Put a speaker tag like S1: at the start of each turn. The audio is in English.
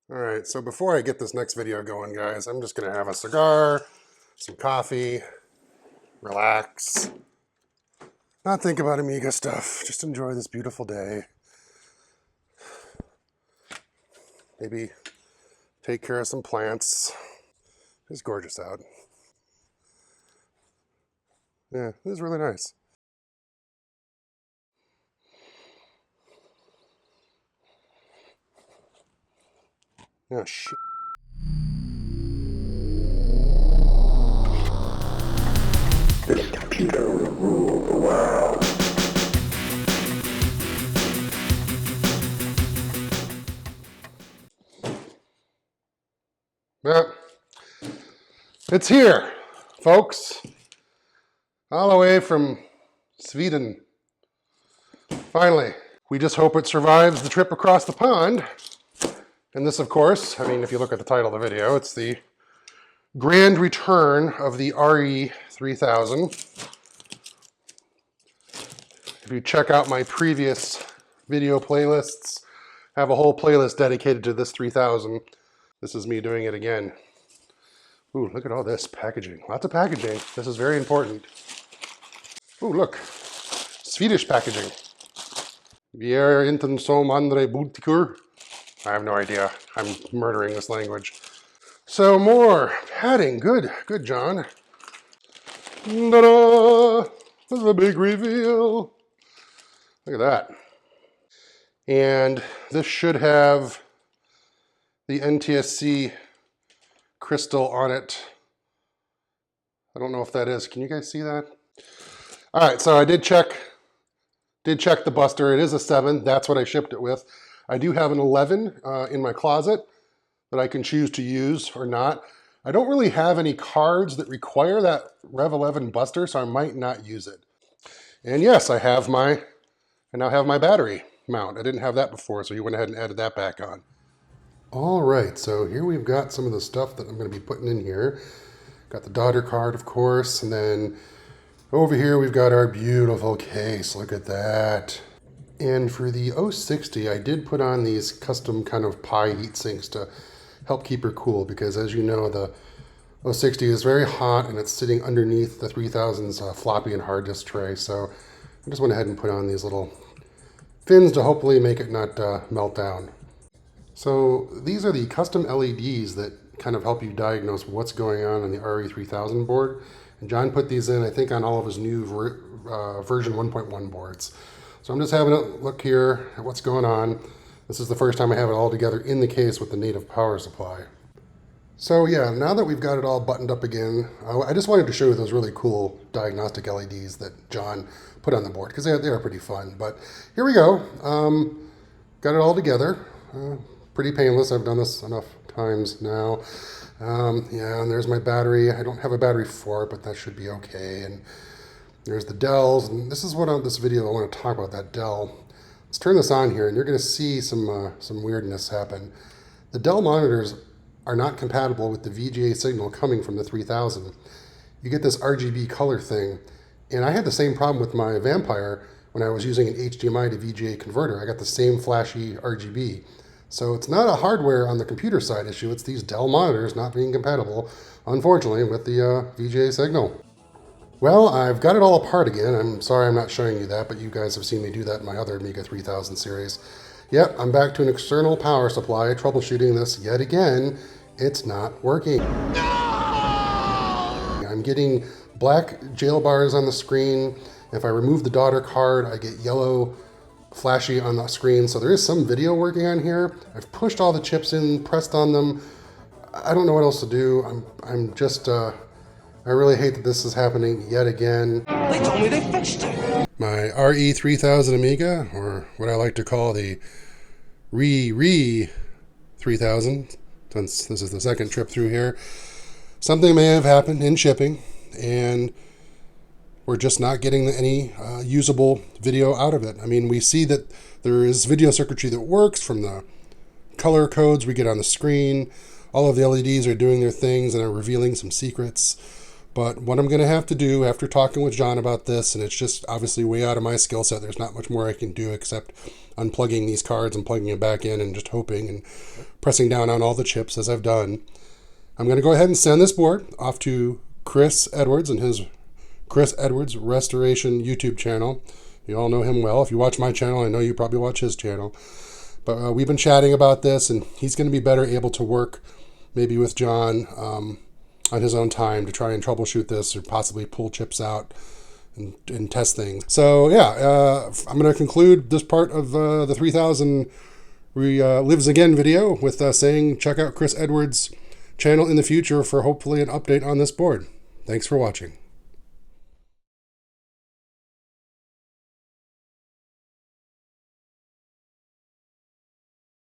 S1: All right, so before I get this next video going, guys, I'm just gonna have a cigar, some coffee, relax, not think about Amiga stuff, just enjoy this beautiful day. Maybe take care of some plants. It's gorgeous out. Yeah, it is really nice. Yeah, shit.
S2: This computer will rule the world.
S1: Yeah, it's here, folks. All the way from Sweden. Finally. We just hope it survives the trip across the pond. And this, of course, I mean, if you look at the title of the video, it's the grand return of the RE3000. If you check out my previous video playlists, I have a whole playlist dedicated to this 3000. This is me doing it again. Ooh, look at all this packaging. Lots of packaging. This is very important. Ooh, look. Swedish packaging. Vi är inte som andra butiker. I have no idea. I'm murdering this language. So more padding. Good, good, John. Ta-da! This is a big reveal. Look at that. And this should have the NTSC crystal on it. I don't know if that is. Can you guys see that? All right, so I did check the buster. It is a 7. That's what I shipped it with. I do have an 11 in my closet that I can choose to use or not. I don't really have any cards that require that Rev 11 buster, so I might not use it. And yes, I now have my battery mount. I didn't have that before, so he went ahead and added that back on. All right, so here we've got some of the stuff that I'm going to be putting in here. Got the daughter card, of course, and then over here we've got our beautiful case. Look at that. And for the 060, I did put on these custom kind of pie heat sinks to help keep her cool, because as you know, the 060 is very hot and it's sitting underneath the 3000's floppy and hard disk tray. So I just went ahead and put on these little fins to hopefully make it not melt down. So these are the custom LEDs that kind of help you diagnose what's going on the RE3000 board. And John put these in, I think, on all of his new version 1.1 boards. So I'm just having a look here at what's going on. This is the first time I have it all together in the case with the native power supply. So yeah, now that we've got it all buttoned up again, I just wanted to show you those really cool diagnostic LEDs that John put on the board, because they are pretty fun. But here we go. Got it all together. Pretty painless. I've done this enough times now. Yeah, and there's my battery. I don't have a battery for it, but that should be okay. And there's the Dells, and this is what on this video I want to talk about, that Dell. Let's turn this on here, and you're going to see some weirdness happen. The Dell monitors are not compatible with the VGA signal coming from the 3000. You get this RGB color thing, and I had the same problem with my Vampire when I was using an HDMI to VGA converter. I got the same flashy RGB. So it's not a hardware on the computer side issue, it's these Dell monitors not being compatible, unfortunately, with the VGA signal. Well, I've got it all apart again. I'm sorry I'm not showing you that, but you guys have seen me do that in my other Amiga 3000 series. Yep, I'm back to an external power supply, troubleshooting this yet again. It's not working. No! I'm getting black jail bars on the screen. If I remove the daughter card, I get yellow flashy on the screen. So there is some video working on here. I've pushed all the chips in, pressed on them. I don't know what else to do. I'm just, I really hate that this is happening yet again.
S2: They told me they fixed it.
S1: My RE3000 Amiga, or what I like to call the ReAmiga 3000, since this is the second trip through here, something may have happened in shipping, and we're just not getting any usable video out of it. I mean, we see that there is video circuitry that works from the color codes we get on the screen. All of the LEDs are doing their things and are revealing some secrets. But what I'm going to have to do after talking with John about this, and it's just obviously way out of my skill set, there's not much more I can do except unplugging these cards and plugging it back in and just hoping and pressing down on all the chips as I've done. I'm going to go ahead and send this board off to Chris Edwards and his Chris Edwards Restoration YouTube channel. You all know him well. If you watch my channel, I know you probably watch his channel. But we've been chatting about this, and he's going to be better able to work maybe with John on his own time to try and troubleshoot this or possibly pull chips out and test things. So yeah, I'm going to conclude this part of the 3000 Lives Again video with saying check out Chris Edwards' channel in the future for hopefully an update on this board. Thanks for watching.